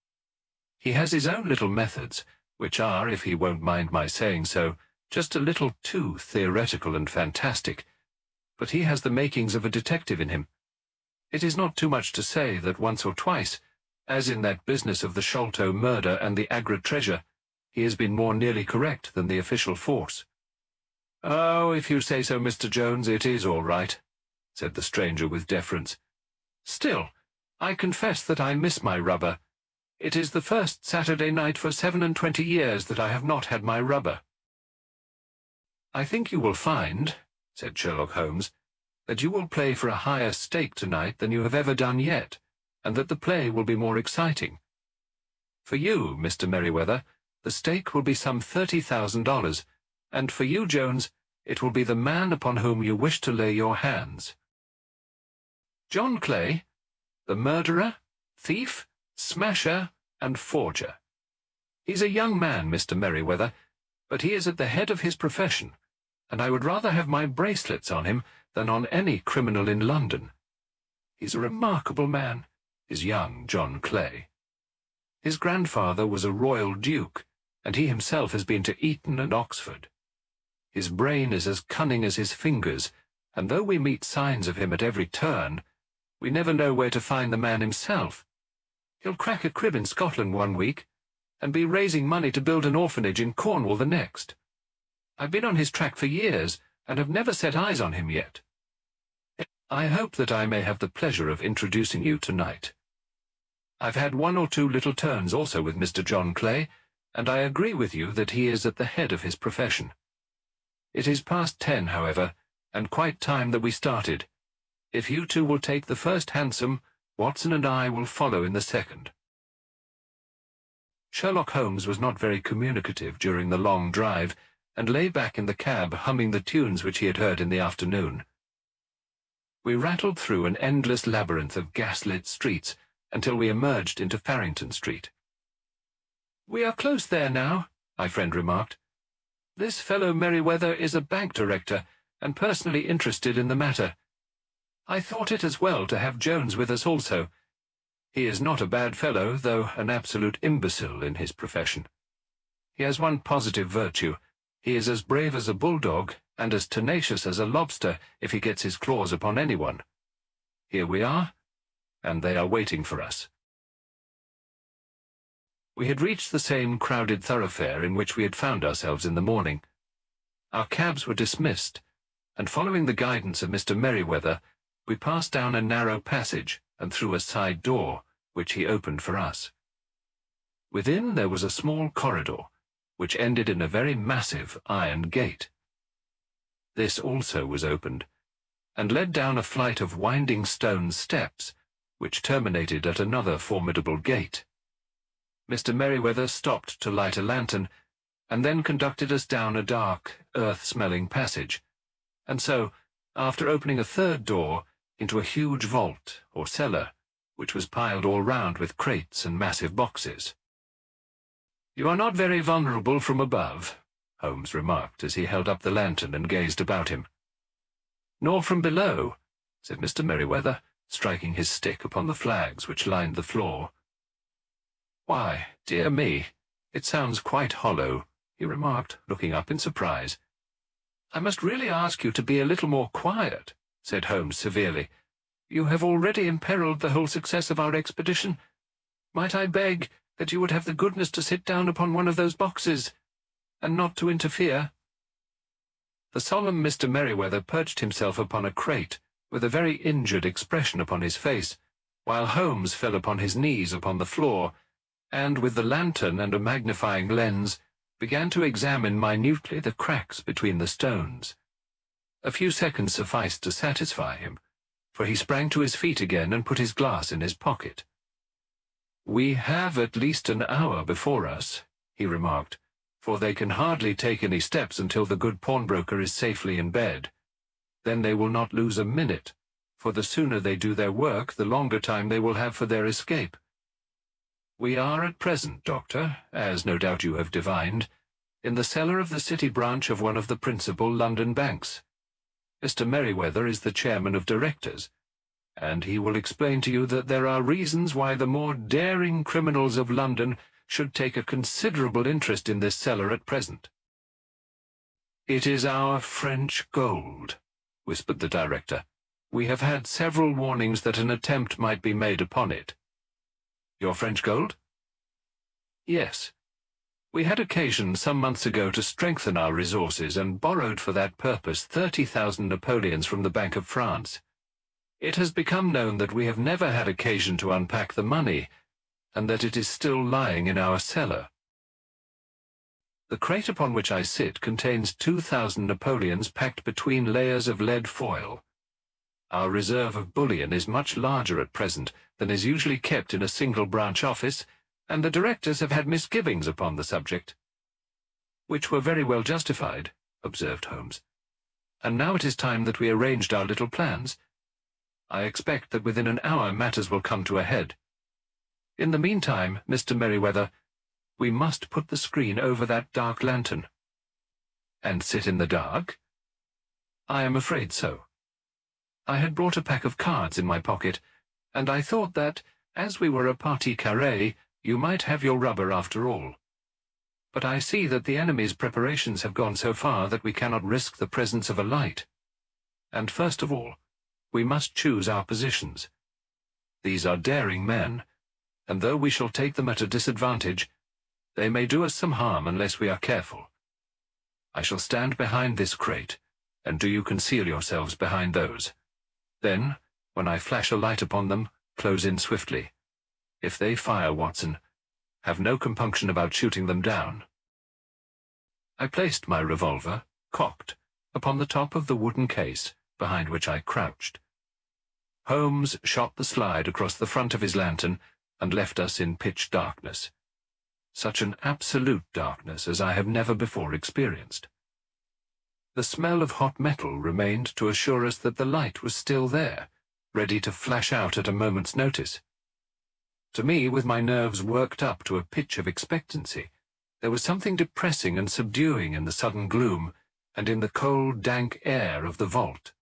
Speaker 1: "He has his own little methods, which are, if he won't mind my saying so, just a little too theoretical and fantastic, but he has the makings of a detective in him. It is not too much to say that once or twice, as in that business of the Sholto murder and the Agra treasure, he has been more nearly correct than the official force." "Oh, if you say so, Mr. Jones, it is all right," said the stranger with deference. "Still, I confess that I miss my rubber. It is the first Saturday night for 27 years that I have not had my rubber." "I think you will find," said Sherlock Holmes, "that you will play for a higher stake tonight than you have ever done yet, and that the play will be more exciting. For you, Mr. Merryweather, the stake will be some $30,000, and for you, Jones, it will be the man upon whom you wish to lay your hands." "John Clay, the murderer, thief, smasher, and forger. He's a young man, Mr. Merryweather, but he is at the head of his profession, and I would rather have my bracelets on him than on any criminal in London. He's a remarkable man, is young John Clay. His grandfather was a royal duke, and he himself has been to Eton and Oxford. His brain is as cunning as his fingers, and though we meet signs of him at every turn, we never know where to find the man himself. He'll crack a crib in Scotland one week, and be raising money to build an orphanage in Cornwall the next. I've been on his track for years, and have never set eyes on him yet. I hope that I may have the pleasure of introducing you tonight. I've had one or two little turns also with Mr. John Clay, and I agree with you that he is at the head of his profession. It is past 10, however, and quite time that we started. If you two will take the first hansom, Watson and I will follow in the second. Sherlock Holmes was not very communicative during the long drive, and lay back in the cab humming the tunes which he had heard in the afternoon. We rattled through an endless labyrinth of gas-lit streets until we emerged into Farrington Street. "We are close there now," my friend remarked. "This fellow Merryweather is a bank director, and personally interested in the matter. I thought it as well to have Jones with us also. He is not a bad fellow, though an absolute imbecile in his profession. He has one positive virtue. He is as brave as a bulldog, and as tenacious as a lobster if he gets his claws upon anyone. Here we are, and they are waiting for us." We had reached the same crowded thoroughfare in which we had found ourselves in the morning. Our cabs were dismissed, and following the guidance of Mr. Merryweather, we passed down a narrow passage and through a side door, which he opened for us. Within there was a small corridor, which ended in a very massive iron gate. This also was opened, and led down a flight of winding stone steps, which terminated at another formidable gate. Mr. Merryweather stopped to light a lantern, and then conducted us down a dark, earth-smelling passage, and so, after opening a third door, into a huge vault, or cellar, which was piled all round with crates and massive boxes. "You are not very vulnerable from above," Holmes remarked as he held up the lantern and gazed about him. "Nor from below," said Mr. Merryweather, striking his stick upon the flags which lined the floor. "Why, dear me, it sounds quite hollow," he remarked, looking up in surprise. "I must really ask you to be a little more quiet," said Holmes severely. "You have already imperilled the whole success of our expedition. Might I beg that you would have the goodness to sit down upon one of those boxes, and not to interfere?" The solemn Mr. Merryweather perched himself upon a crate, with a very injured expression upon his face, while Holmes fell upon his knees upon the floor, and with the lantern and a magnifying lens began to examine minutely the cracks between the stones. A few seconds sufficed to satisfy him, for he sprang to his feet again and put his glass in his pocket. "We have at least an hour before us," he remarked, "for they can hardly take any steps until the good pawnbroker is safely in bed. Then they will not lose a minute, for the sooner they do their work, the longer time they will have for their escape. We are at present, Doctor, as no doubt you have divined, in the cellar of the city branch of one of the principal London banks. Mr. Merryweather is the chairman of directors, and he will explain to you that there are reasons why the more daring criminals of London should take a considerable interest in this cellar at present." "It is our French gold," whispered the director. "We have had several warnings that an attempt might be made upon it." "Your French gold?" "Yes. We had occasion some months ago to strengthen our resources and borrowed for that purpose 30,000 Napoleons from the Bank of France. It has become known that we have never had occasion to unpack the money, and that it is still lying in our cellar. The crate upon which I sit contains 2,000 Napoleons packed between layers of lead foil. Our reserve of bullion is much larger at present than is usually kept in a single branch office, and the directors have had misgivings upon the subject." "Which were very well justified," observed Holmes. "And now it is time that we arranged our little plans. I expect that within an hour matters will come to a head. In the meantime, Mr. Merryweather, we must put the screen over that dark lantern." "And sit in the dark?" "I am afraid so. I had brought a pack of cards in my pocket, and I thought that, as we were a partie carrée, you might have your rubber after all. But I see that the enemy's preparations have gone so far that we cannot risk the presence of a light. And first of all, we must choose our positions. These are daring men, and though we shall take them at a disadvantage, they may do us some harm unless we are careful. I shall stand behind this crate, and do you conceal yourselves behind those. Then, when I flash a light upon them, close in swiftly. If they fire, Watson, have no compunction about shooting them down." I placed my revolver, cocked, upon the top of the wooden case, behind which I crouched. Holmes shot the slide across the front of his lantern and left us in pitch darkness. Such an absolute darkness as I have never before experienced. The smell of hot metal remained to assure us that the light was still there, ready to flash out at a moment's notice. To me, with my nerves worked up to a pitch of expectancy, there was something depressing and subduing in the sudden gloom, and in the cold, dank air of the vault.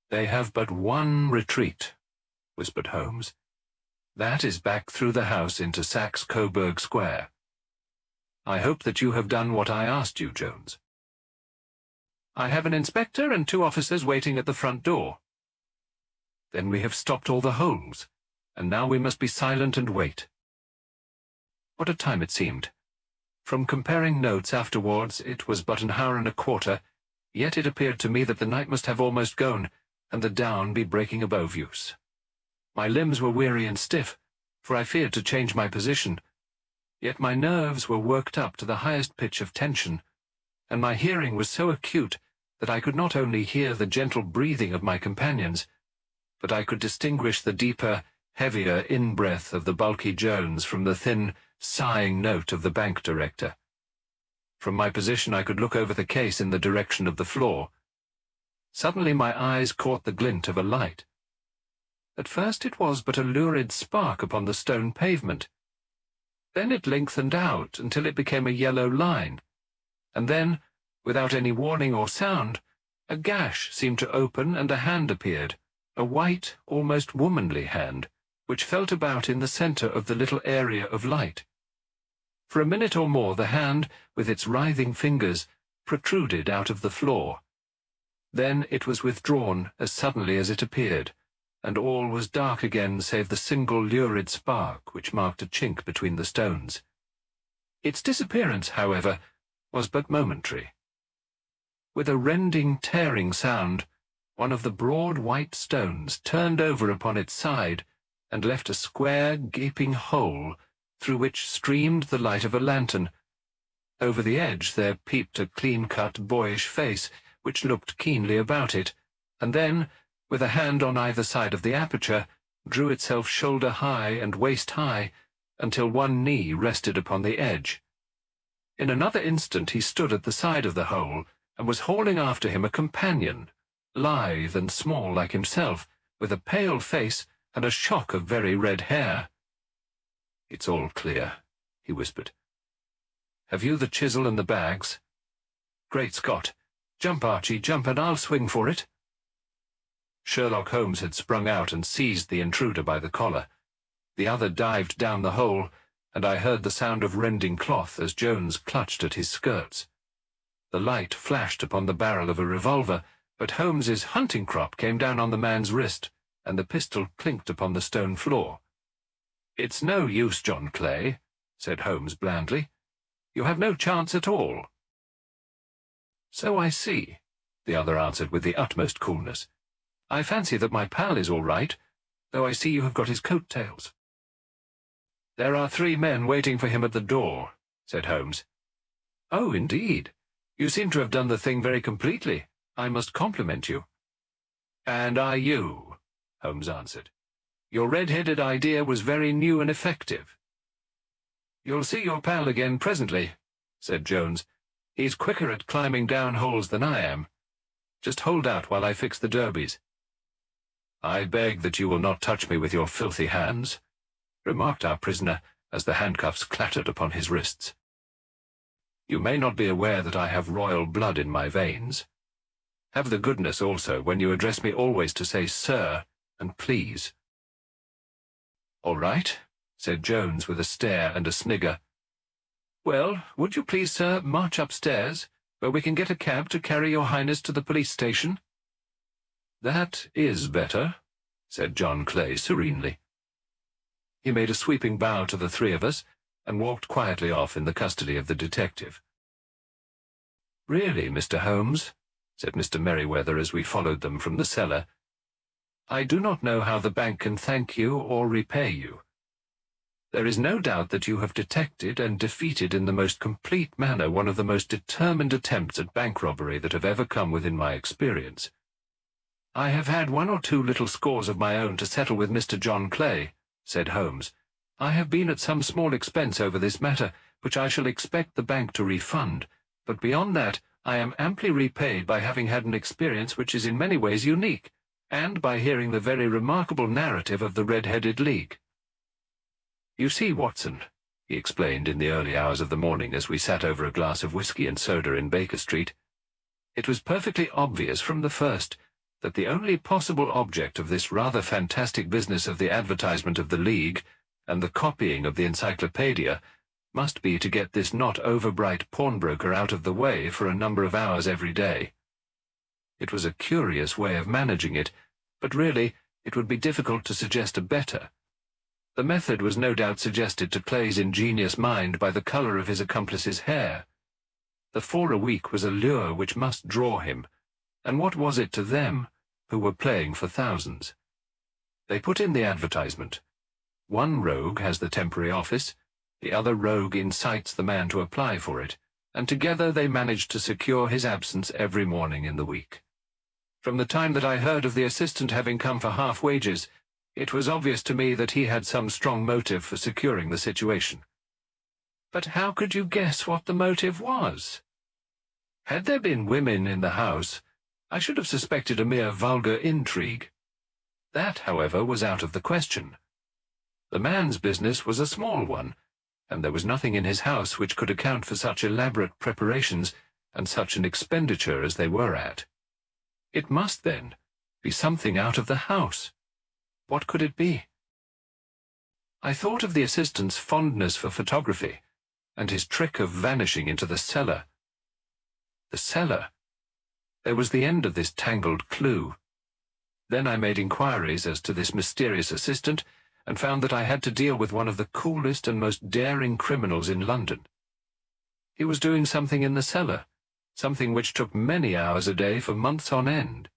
Speaker 1: "They have but one retreat," whispered Holmes. "That is back through the house into Saxe-Coburg Square. I hope that you have done what I asked you, Jones." "I have an inspector and 2 officers waiting at the front door." "Then we have stopped all the holes, and now we must be silent and wait." What a time it seemed! From comparing notes afterwards, it was but an hour and a quarter, yet it appeared to me that the night must have almost gone, and the down be breaking above use. My limbs were weary and stiff, for I feared to change my position, yet my nerves were worked up to the highest pitch of tension, and my hearing was so acute that I could not only hear the gentle breathing of my companions, but I could distinguish the deeper, heavier in-breath of the bulky Jones from the thin, sighing note of the bank director. From my position I could look over the case in the direction of the floor. Suddenly my eyes caught the glint of a light. At first it was but a lurid spark upon the stone pavement. Then it lengthened out until it became a yellow line, and then, without any warning or sound, a gash seemed to open and a hand appeared, a white, almost womanly hand, which felt about in the centre of the little area of light. For a minute or more the hand, with its writhing fingers, protruded out of the floor. Then it was withdrawn as suddenly as it appeared, and all was dark again save the single lurid spark which marked a chink between the stones. Its disappearance, however, was but momentary. With a rending, tearing sound, one of the broad white stones turned over upon its side and left a square, gaping hole through which streamed the light of a lantern. Over the edge there peeped a clean-cut, boyish face, which looked keenly about it, and then, with a hand on either side of the aperture, drew itself shoulder-high and waist-high, until one knee rested upon the edge. In another instant he stood at the side of the hole, and was hauling after him a companion, lithe and small like himself, with a pale face and a shock of very red hair. "It's all clear," he whispered. "Have you the chisel and the bags? Great Scott! Jump, Archie, jump, and I'll swing for it." Sherlock Holmes had sprung out and seized the intruder by the collar. The other dived down the hole, and I heard the sound of rending cloth as Jones clutched at his skirts. The light flashed upon the barrel of a revolver, but Holmes's hunting crop came down on the man's wrist, and the pistol clinked upon the stone floor. "It's no use, John Clay," said Holmes blandly. "You have no chance at all." "So I see," the other answered with the utmost coolness. "I fancy that my pal is all right, though I see you have got his coat-tails." "There are 3 men waiting for him at the door," said Holmes. "Oh, indeed. You seem to have done the thing very completely. I must compliment you." "And I you," Holmes answered. "Your red-headed idea was very new and effective." "You'll see your pal again presently," said Jones. "He's quicker at climbing down holes than I am. Just hold out while I fix the derbies." "I beg that you will not touch me with your filthy hands," remarked our prisoner, as the handcuffs clattered upon his wrists. "You may not be aware that I have royal blood in my veins. Have the goodness also, when you address me, always to say sir and please." "All right," said Jones with a stare and a snigger. "Well, would you please, sir, march upstairs, where we can get a cab to carry your highness to the police station?" "That is better," said John Clay serenely. He made a sweeping bow to the three of us, and walked quietly off in the custody of the detective. "Really, Mr. Holmes," said Mr. Merryweather as we followed them from the cellar, "I do not know how the bank can thank you or repay you. There is no doubt that you have detected and defeated in the most complete manner one of the most determined attempts at bank robbery that have ever come within my experience. I have had 1 or 2 little scores of my own to settle with Mr. John Clay," said Holmes. "I have been at some small expense over this matter, which I shall expect the bank to refund, but beyond that I am amply repaid by having had an experience which is in many ways unique, and by hearing the very remarkable narrative of the Red-Headed League. You see, Watson," he explained in the early hours of the morning as we sat over a glass of whisky and soda in Baker Street, "it was perfectly obvious from the first that the only possible object of this rather fantastic business of the advertisement of the League and the copying of the encyclopedia must be to get this not over-bright pawnbroker out of the way for a number of hours every day. It was a curious way of managing it, but really it would be difficult to suggest a better. The method was no doubt suggested to Clay's ingenious mind by the colour of his accomplice's hair. The 4 a week was a lure which must draw him, and what was it to them, who were playing for thousands? They put in the advertisement. One rogue has the temporary office, the other rogue incites the man to apply for it, and together they managed to secure his absence every morning in the week. From the time that I heard of the assistant having come for half wages, it was obvious to me that he had some strong motive for securing the situation." "But how could you guess what the motive was?" "Had there been women in the house, I should have suspected a mere vulgar intrigue. That, however, was out of the question. The man's business was a small one, and there was nothing in his house which could account for such elaborate preparations and such an expenditure as they were at. It must, then, be something out of the house. What could it be? I thought of the assistant's fondness for photography, and his trick of vanishing into the cellar. The cellar. There was the end of this tangled clue. Then I made inquiries as to this mysterious assistant, and found that I had to deal with one of the coolest and most daring criminals in London. He was doing something in the cellar, something which took many hours a day for months on end.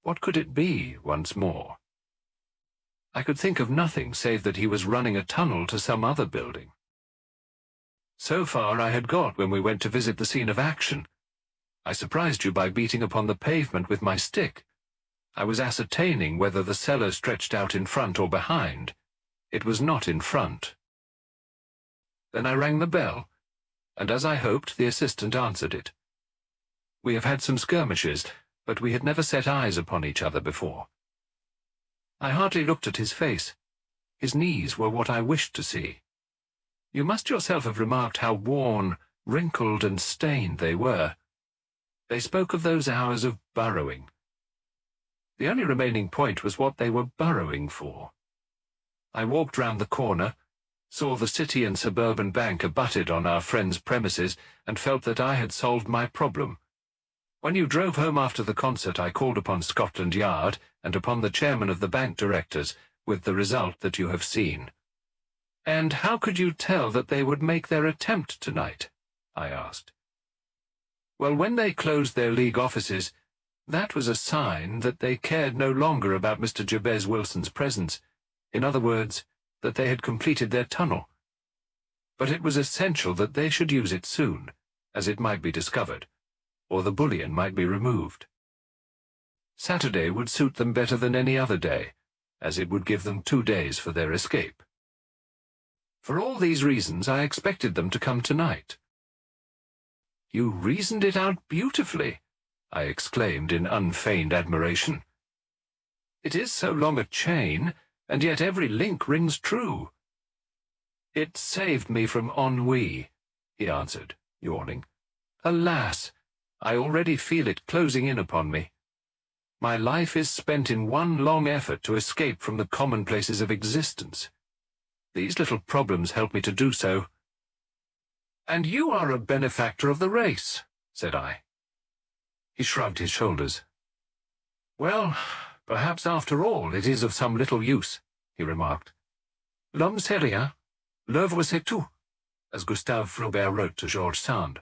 Speaker 1: What could it be, once more? I could think of nothing save that he was running a tunnel to some other building. So far I had got when we went to visit the scene of action. I surprised you by beating upon the pavement with my stick. I was ascertaining whether the cellar stretched out in front or behind. It was not in front. Then I rang the bell, and as I hoped, the assistant answered it. We have had some skirmishes, but we had never set eyes upon each other before. I hardly looked at his face. His knees were what I wished to see. You must yourself have remarked how worn, wrinkled, and stained they were. They spoke of those hours of burrowing. The only remaining point was what they were burrowing for. I walked round the corner, saw the City and Suburban Bank abutted on our friend's premises, and felt that I had solved my problem. When you drove home after the concert, I called upon Scotland Yard and upon the chairman of the bank directors, with the result that you have seen. And how could you tell that they would make their attempt tonight? I asked. Well, when they closed their League offices, that was a sign that they cared no longer about Mr. Jabez Wilson's presence. In other words, that they had completed their tunnel. But it was essential that they should use it soon, as it might be discovered, or the bullion might be removed. Saturday would suit them better than any other day, as it would give them 2 days for their escape. For all these reasons, I expected them to come tonight. You reasoned it out beautifully, I exclaimed in unfeigned admiration. It is so long a chain, and yet every link rings true. "It saved me from ennui," he answered, yawning. "Alas, I already feel it closing in upon me. My life is spent in one long effort to escape from the commonplaces of existence. These little problems help me to do so." "And you are a benefactor of the race," said I. He shrugged his shoulders. "Well, perhaps after all it is of some little use," he remarked. "L'homme c'est rien, l'œuvre c'est tout," as Gustave Flaubert wrote to George Sand.